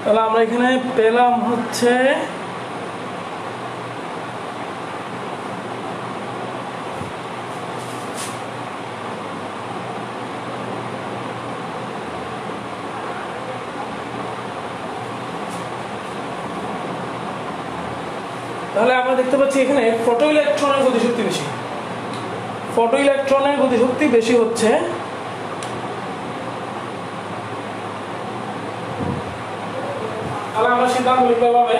তাহলে আমরা এখানে পেলাম হচ্ছে তাহলে আমরা দেখতে পাচ্ছি এখানে ফটো ইলেকট্রনের গতিশক্তি বেশি। ফটো ইলেকট্রনের গতিশক্তি বেশি হচ্ছে তাহলে আমরা সিদ্ধান্ত লিখতে হবে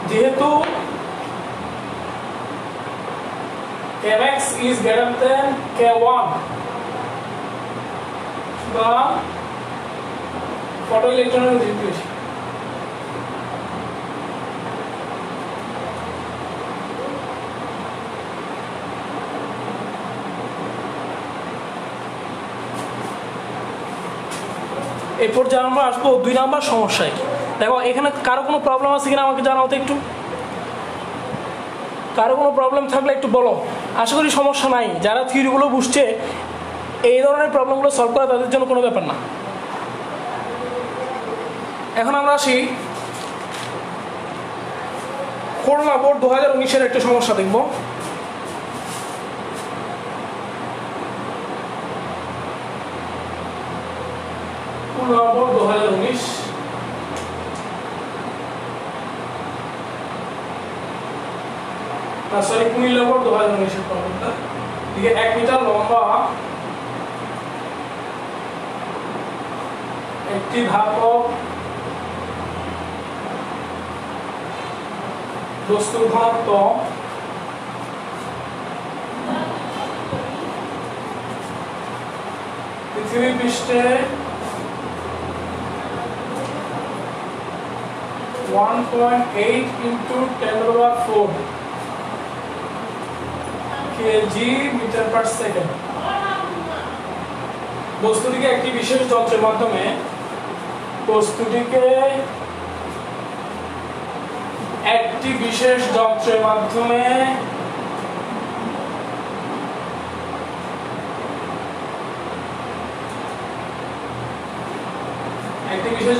যেহেতু kx is greater than k1 সুতরাং ফটো ইলেকট্রনের গতিশক্তি বেশি। এরপর যা আমরা আসবো 2 নাম্বার সমস্যায়। দেখো এখানে কারো কোনো প্রবলেম আছে কিনা আমাকে জানাও তো একটু। কারো কোনো প্রবলেম থাকলে একটু বলো। আশা করি সমস্যা নাই, যারা থিওরিগুলো বুঝছে এই ধরনের প্রবলেমগুলো সলভ করা তাদের জন্য কোনো ব্যাপার না। এখন আমরা আসি করোনা বোর্ড 2019-এর একটা সমস্যা দেখব। Corona board 2019 sorry Comilla board 2019-এর প্রবলেমটা। দিকে 1 মিটার লম্বা একটি ধাতব বস্তুর ঘনত্ব পৃথিবী পৃষ্ঠে 1.8 into 10⁴ KG metre per second. বস্তুটিকে একটি বিশেষ যন্ত্রের মাধ্যমে একটি বিশেষ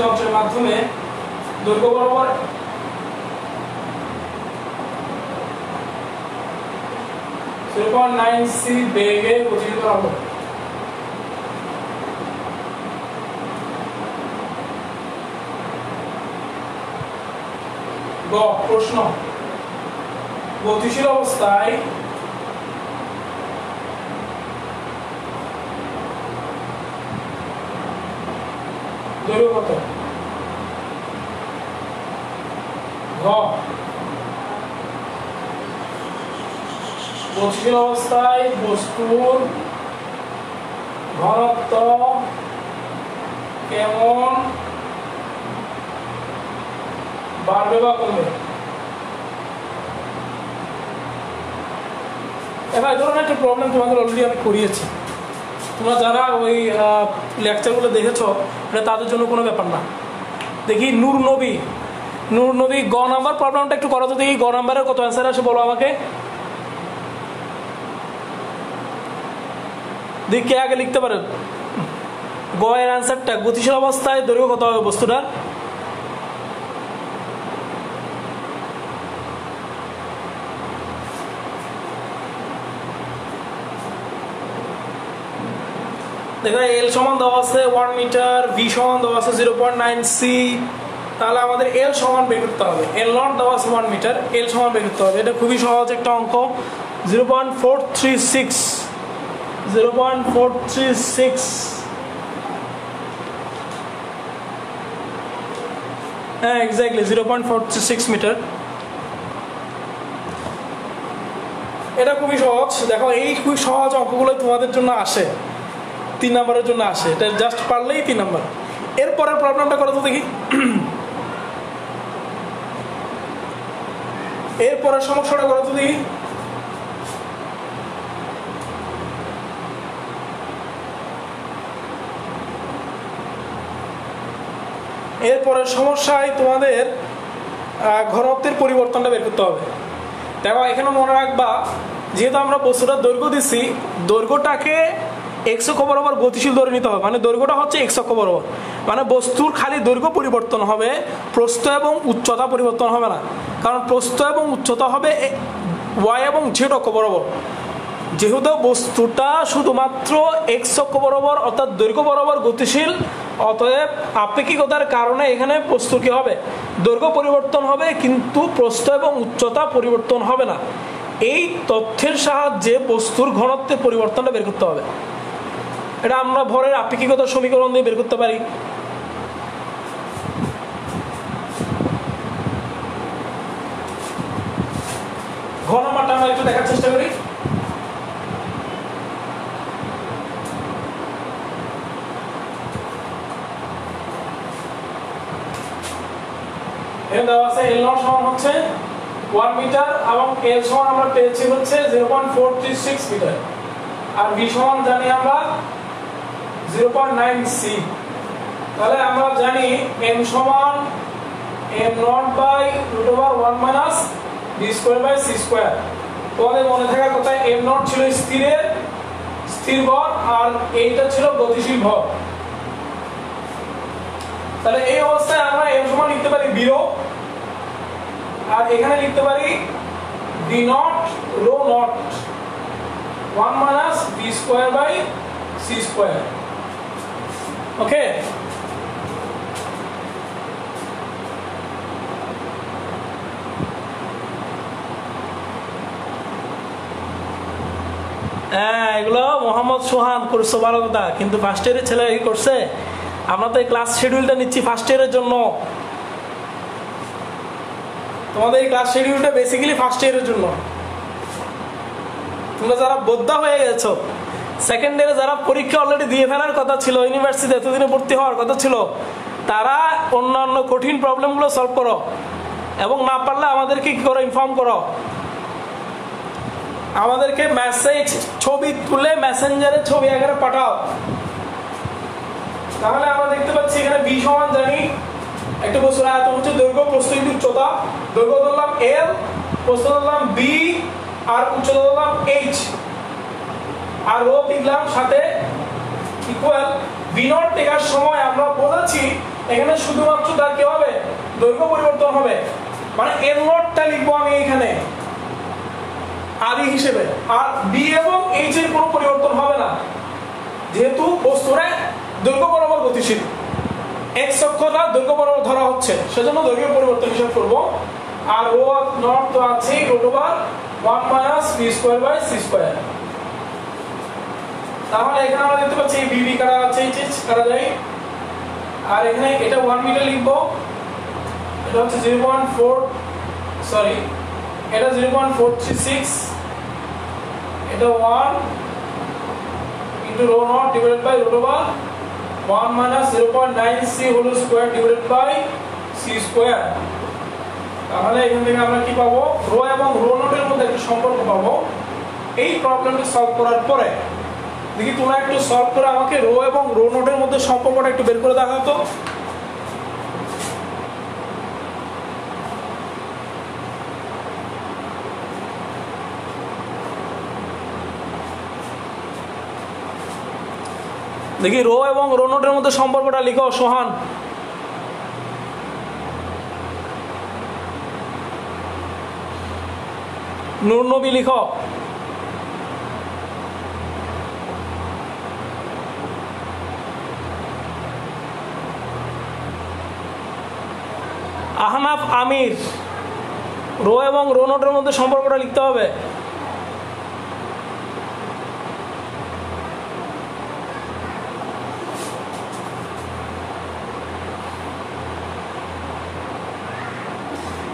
যন্ত্রের মাধ্যমে দৈর্ঘ্য বরাবর 0.9 c বেগে গতিশীল করা হবে। গ প্রশ্ন, গতিশীল অবস্থায় দৈর্ঘ্য কত? ঘ গতিশীল অবস্থায় বস্তুর ঘনত্ব কেমন বাড়বে বা কমবে? এবার এই ধরনের একটা প্রবলেম তোমাদের অলরেডি আমি করিয়েছি, তোমরা যারা ওই লেকচারগুলো দেখেছো এটা তাদের জন্য কোনো ব্যাপার না। দেখি নূর নবী গ নাম্বার প্রবলেমটা একটু করো তো দেখি, গ নাম্বারের কত অ্যান্সার আসে বলো আমাকে। দেখি কে আগে লিখতে পারেন। গ এর অ্যান্সারটা, গতিশীল অবস্থায় দৈর্ঘ্য কত হবে বস্তুটার? দেখো এল সমান দেওয়া আছে 1 মিটার, ভি সমান দেওয়া আছে 0.9 সি, তাহলে আমাদের এল সমান বের করতে হবে। এল নট দেওয়া আছে 1 মিটার, এল সমান বের করতে হবে। এটা খুবই সহজ একটা অঙ্ক, 0.436 হ্যাঁ এক্স্যাক্টলি 0.436 মিটার। এটা খুবই সহজ। দেখো এই খুবই সহজ অঙ্কগুলো তোমাদের জন্য আসে, 3 নম্বরের জন্য আসে, এটা জাস্ট পারলেই 3 নম্বর। এরপরের প্রবলেমটা করো তো দেখি। এরপরের সমস্যাটা করো তো দেখি। এরপরের সমস্যায় তোমাদের ঘনত্বের পরিবর্তনটা বের করতে হবে। দেখো এখানে মনে রাখবা, যেহেতু আমরা বস্তুটার দৈর্ঘ্য দিচ্ছি, দৈর্ঘ্যটাকে এক্স অক্ষ বরাবর গতিশীল ধরে নিতে হবে, মানে দৈর্ঘ্যটা হচ্ছে এক্স অক্ষ বরাবর, মানে বস্তুর খালি দৈর্ঘ্য পরিবর্তন হবে, প্রস্থ এবং উচ্চতা পরিবর্তন হবে না, কারণ প্রস্থ এবং উচ্চতা হবে ওয়াই এবং জেড অক্ষ বরাবর। যেহেতু বস্তুটা শুধুমাত্র এক্স অক্ষ বরাবর অর্থাৎ দৈর্ঘ্য বরাবর গতিশীল, অতএব আপেক্ষিকতার কারণে এখানে বস্তু কি হবে, দৈর্ঘ্য পরিবর্তন হবে, কিন্তু প্রস্থ এবং উচ্চতা পরিবর্তন হবে না। এই তথ্যের সাহায্যে বস্তুর ঘনত্বের পরিবর্তনটা বের করতে হবে। এটা আমরা ভরের আপেক্ষিকতার সমীকরণ দিয়ে বের করতে পারি। ঘ নাম্বারটা আমরা একটু দেখার চেষ্টা করি। এর দেওয়া আছে এল নট সমান হচ্ছে 1 মিটার এবং এল সমান আমরা পেয়েছি হচ্ছে 0.436 মিটার, আর ভি সমান জানি আমরা 0.9 সি। তাহলে আমরা জানি m সমান m naught by √1 minus V square by C square. তোমাদের মনে থাকার কথা m নট ছিল স্থির ভর আর এইটা ছিল গতিশীল ভর। তাহলে এই অবস্থায় আমরা m সমান লিখতে পারি 0, আর এখানে লিখতে পারি V naught rho naught 1 minus V square by C square. Okay, হ্যাঁ এগুলো মোহাম্মদ সোহান করছো ভালো কথা, কিন্তু ফার্স্ট ইয়ারের ছেলে কি করছে, আমরা তো এই ক্লাস শিডিউলটা নিচ্ছি ফার্স্ট ইয়ারের জন্য। তোমাদের এই ক্লাস শিডিউলটা বেসিক্যালি ফার্স্ট ইয়ারের জন্য। তোমরা যারা বোদ্ধা হয়ে গেছো, সেকেন্ড ইয়ারে যারা পরীক্ষা অলরেডি দিয়ে ফেলার কথা ছিল, ইউনিভার্সিটিতে এতদিনে ভর্তি হওয়ার কথা ছিল, তারা অন্যান্য কঠিন প্রবলেমগুলো সলভ করো, এবং না পারলে আমাদেরকে কি করো, ইনফর্ম করো। আমাদেরকে মেসেজ ছবি তুলে মেসেঞ্জারে ছবি আকারে পাঠাও। তাহলে আমরা দেখতে পাচ্ছি এখানে বি সমান জানি একটা বস্তুর আয়তন হচ্ছে দৈর্ঘ্য, প্রস্থ ইনটু উচ্চতা। দৈর্ঘ্য ধরলাম এল, প্রস্থ ধরলাম বি, আর উচ্চতা ধরলাম এইচ, আর রো লিখলাম সাথে ইকুয়াল ভি নট টেকার সময় আমরা বলেছি এখানে শুধুমাত্র তার কি হবে, দৈর্ঘ্য পরিবর্তন হবে, মানে এল নটটা লিখবো আমি এখানে আদি হিসেবে, আর বি এবং এইচ এর কোনো পরিবর্তন হবে না, যেহেতু বস্তুরা দৈর্ঘ্য বরাবর গতিশীল, এক্স অক্ষটা দৈর্ঘ্য বরাবর ধরা হচ্ছে, সেজন্য দৈর্ঘ্য পরিবর্তন হিসাব করব। আর রো নট তো আছে root over 1 minus V square by C square. তাহলে এখানে আমরা দেখতে পাচ্ছি বিবি কাটা আছে, এইচ কাটা যায়, আর এখানে এটা 1 মিটার লিখবো, এটা হচ্ছে 0.4 সরি এটা 0.436, এটা 1 into rho naught divided by root over 1 minus 0.9c whole square divided by C square. তাহলে এখান থেকে আমরা কি পাবো, রো এবং রো নটের মধ্যে একটা সম্পর্ক পাবো। এই প্রবলেমটা সলভ করার পরে দেখি তোমরা একটু সলভ করে আমাকে রো এবং রো নটের মধ্যে সম্পর্কটা একটু বের করে দেখাও তো। দেখি রো এবং রো নোটের মধ্যে সম্পর্কটা লিখো সোহান। নূর নবী লিখো। আহনাফ আমির, রো এবং রো নোটের মধ্যে সম্পর্কটা লিখতে হবে।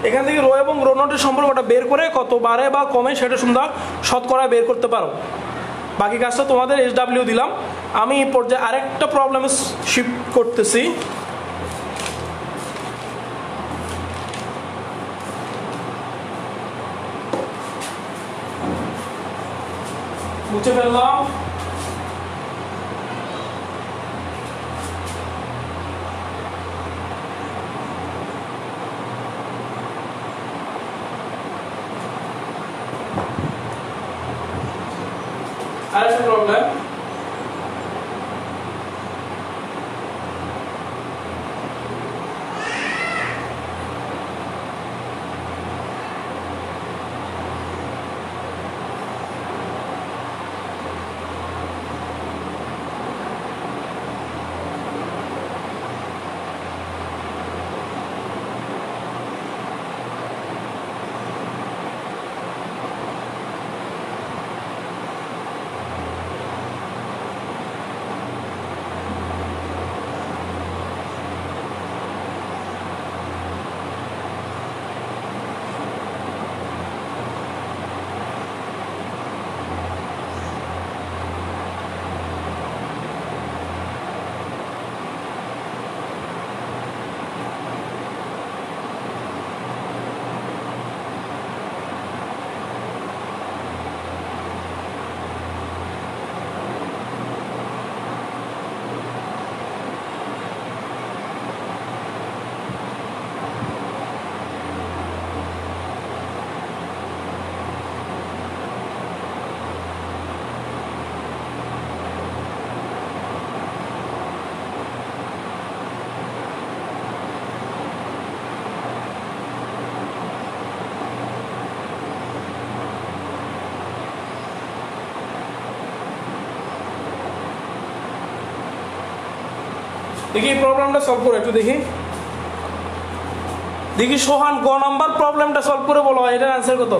এখান থেকে রো এবং রো নোটের সম্পর্কটা বের করে কত বাড়ে বা কমে সেটা তোমরা শতকরা বের করতে পারো। বাকি কাজটা তোমাদের SW দিলাম। আমি এই পর্যায়ে আরেকটা প্রবলেমে শিফট করতেছি। মুছে ফেললাম। আরেকটা প্রবলেম, দেখি এই প্রবলেমটা সলভ করে একটু দেখি। দেখি সোহান গ নাম্বার প্রবলেমটা সলভ করে বলো এটার অ্যান্সার কত।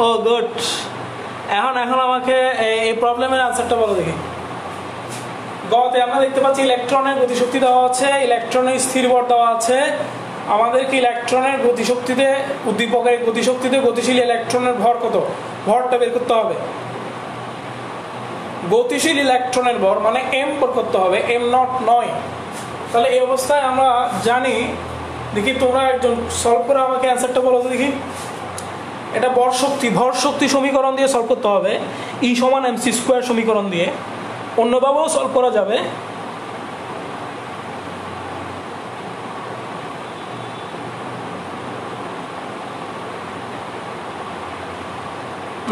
ও গুড। এখন আমাকে এই প্রবলেমের আনসারটা বলো দেখি। গতে আমরা দেখতে পাচ্ছি ইলেকট্রনের গতিশক্তি দেওয়া আছে, ইলেকট্রনের স্থির ভর দেওয়া আছে। আমাদেরকে ইলেকট্রনের গতিশক্তিতে, উদ্দীপকের গতিশক্তিতে গতিশীল ইলেকট্রনের ভর কত, ভরটা বের করতে হবে। গতিশীল ইলেকট্রনের ভর মানে এম বের করতে হবে, এম নট নয়। তাহলে এই অবস্থায় আমরা জানি, দেখি তোমরা একজন সলভ করে আমাকে অ্যান্সারটা বলো তো দেখি। এটা ভর শক্তি সমীকরণ দিয়ে সলভ করতে হবে, ই সমান mc স্কয়ার সমীকরণ দিয়ে। অন্যভাবেও সলভ করা যাবে।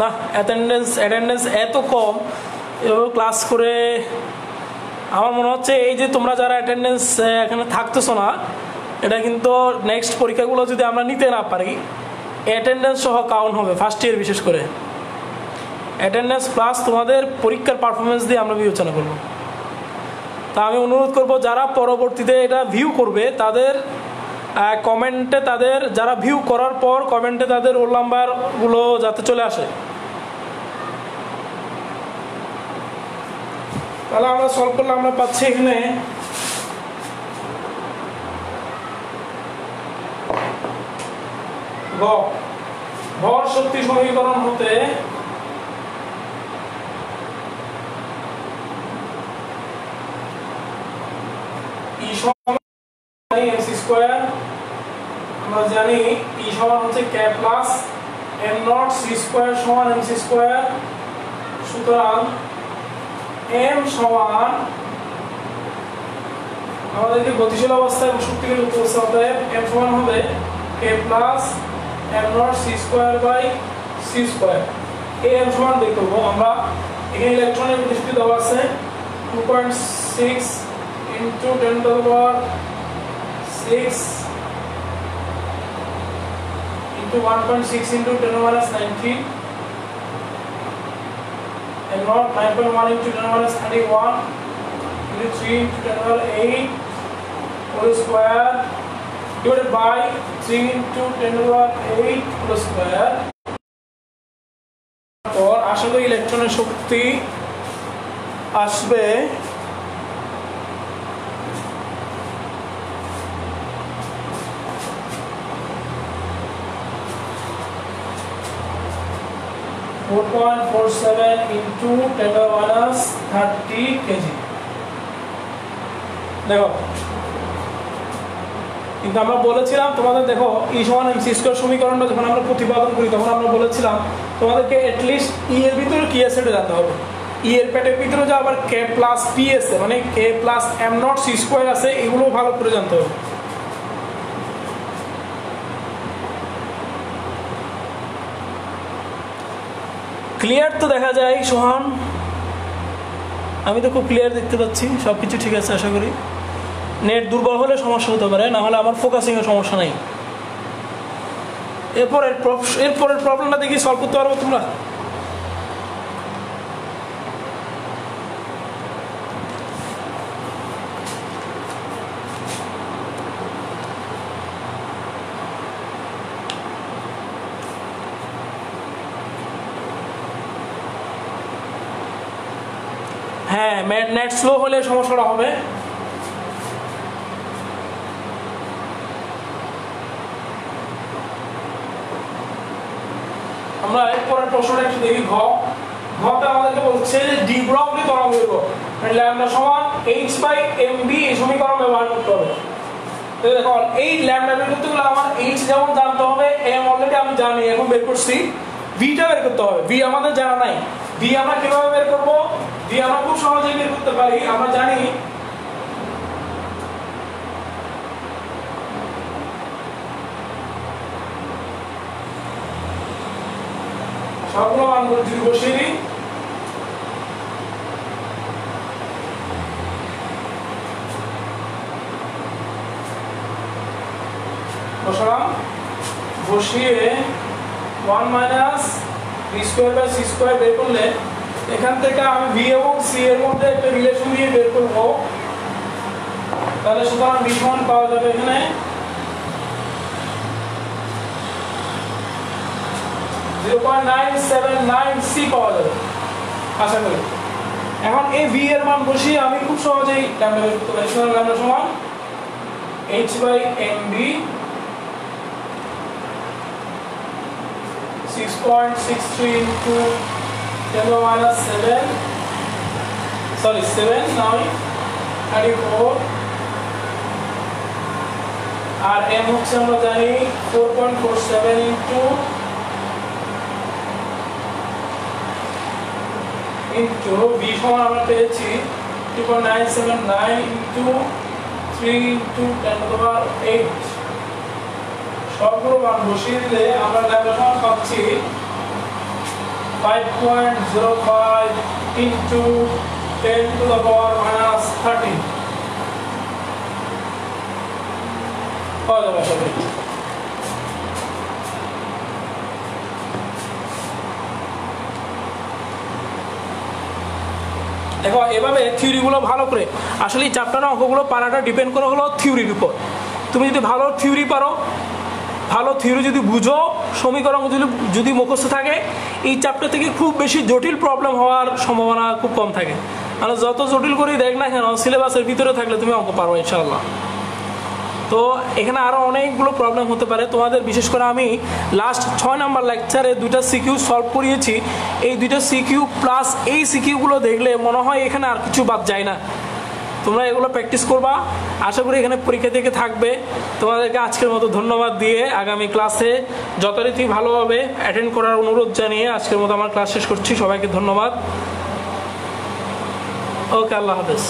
না, অ্যাটেন্ডেন্স এত কম, এভাবে ক্লাস করে আমার মনে হচ্ছে এই যে তোমরা যারা অ্যাটেন্ডেন্স এখানে থাকতেছো না, এটা কিন্তু নেক্সট পরীক্ষাগুলো যদি আমরা নিতে না পারি, অ্যাটেন্ডেন্স সহ কাউন্ট হবে ফার্স্ট ইয়ার, বিশেষ করে অ্যাটেন্ডেন্স প্লাস তোমাদের পরীক্ষার পারফরমেন্স দিয়ে আমরা বিবেচনা করব। তা আমি অনুরোধ করব যারা পরবর্তীতে এটা ভিউ করবে তাদের কমেন্টে, তাদের যারা ভিউ করার পর কমেন্টে তাদের রোল নাম্বারগুলো যাতে চলে আসে। তাহলে আমরা সলভ করলে আমরা পাচ্ছি এখানে ভর শক্তি সমীকরণ হতে ই সমান এমসি স্কয়ার, আমরা জানি ই সমান হচ্ছে K plus M naught C square সমান এমসি স্কয়ার। সুতরাং এম সমান, আমাদেরকে গতিশীল অবস্থায় এবং শক্তিকে যুক্ত অবস্থা হতে এম সমান হবে K plus M naught C square by C square. এই এম সমান বের করবো আমরা। এখানে ইলেকট্রনের গতিশক্তি দেওয়া আছে 2.6 into 10 to the power 6 into 1.6 into 10 to the minus 19 and not 9.1 into 10 to the minus 31 into 3 into 10 to the power 8 whole square divided by 3 into 10 to the power 8 whole square। और আসলে ইলেকট্রনের শক্তি আসবে 4.47 into 10 to the minus 30 kg। দেখো, কিন্তু আমরা বলেছিলাম তোমাদের, দেখো ই সমান এমসি স্কয়ার সমীকরণটা যখন আমরা প্রতিপাদন করি তখন আমরা বলেছিলাম তোমাদেরকে অ্যাটলিস্ট ই এর ভিতরে কি আছে এটা জানতে হবে। ই এর পেটের ভিতরে যে আবার কে প্লাস পি আছে, মানে K plus M naught C square আছে, এগুলো ভালো করে জানতে হবে। ক্লিয়ার তো দেখা যায় সোহান? আমি তো খুব ক্লিয়ার দেখতে পাচ্ছি, সব কিছু ঠিক আছে আশা করি। নেট দুর্বল হলে সমস্যা হতে পারে, না হলে আমার ফোকাসিংয়ের সমস্যা নেই। এরপরের প্রবলেমটা দেখি সলভ করতে পারবো তোমরা? হ্যাঁ, নেট স্লো হলে সমস্যাটা হবে। আমরা এরপরের প্রশ্নটা একটু দেখি। ঘতে আমাদেরকে বলছে যে ডি ব্রগলি তরঙ্গ দৈর্ঘ্য ল্যামডা সমান এইচ বাই এম বি, এই সমীকরণ ব্যবহার করতে হবে। তো দেখো, এই ল্যামডা বের করতে গেলে আমার এইচ যেমন জানতে হবে, এম অলরেডি আমি জানি, এখন বের করছি। ভিটা বের করতে হবে, ভি আমাদের জানা নাই। ভি আমরা কিভাবে বের করবো? ভি আমরা খুব সহজেই বের করতে পারি। আমরা জানি সবগুলো মানগুলো যদি বসিয়ে দিই, বসালাম, বসিয়ে 1 minus B square by C square বের করলে এখান থেকে আমি ভি এবং সি এর মধ্যে একটা রিলেশন দিয়ে বের করবো। তাহলে সুতরাং ভি সমান পাওয়া যাবে এখানে 0.979 সি পাওয়া যাবে আশা করি। এখন এই ভি এর মান বসিয়ে আমি খুব সহজেই ল্যামডা বের করতে পারি। সুতরাং ল্যামডা সমান H by M B 6.63 into 10 to the minus 7, sorry 7 now 34, R m হচ্ছে আমরা জানি 4.47 into ইন্টু বি সমান আমরা পেয়েছি 2.979 ইন্টু 3 ইন্টু 10⁸ সবগুলো মান বসিয়ে দিলে আমরা ল্যামডা সমান পাচ্ছি 5.05 ইন্টু 10⁻⁻13 পাওয়া যাবে সবাই। দেখো এভাবে থিওরিগুলো ভালো করে, আসলে এই চ্যাপ্টারের অঙ্কগুলো পারাটা ডিপেন্ড করে হলো থিওরির উপর। তুমি যদি ভালো থিওরি পারো, ভালো থিওরি যদি বুঝো, সমীকরণ যদি মুখস্থ থাকে, এই চ্যাপ্টার থেকে খুব বেশি জটিল প্রবলেম হওয়ার সম্ভাবনা খুব কম থাকে। মানে যত জটিল করেই দেখ না কেন, সিলেবাসের ভিতরে থাকলে তুমি অঙ্ক পারো ইনশাআল্লাহ। তো এখানে আরও অনেকগুলো প্রবলেম হতে পারে তোমাদের, বিশেষ করে আমি লাস্ট 6 নাম্বার লেকচারে 2টা সিকিউ সলভ করিয়েছি। এই 2টা সিকিউ প্লাস এই সিকিউগুলো দেখলে মনে হয় এখানে আর কিছু বাদ যায় না। তোমরা এগুলো প্র্যাকটিস করবা, আশা করি এখানে পরীক্ষা থেকে থাকবে। তোমাদেরকে আজকের মতো ধন্যবাদ দিয়ে আগামী ক্লাসে যথারীতি ভালোভাবে অ্যাটেন্ড করার অনুরোধ জানিয়ে আজকের মতো আমার ক্লাস শেষ করছি। সবাইকে ধন্যবাদ। ওকে, আল্লাহ হাফেজ।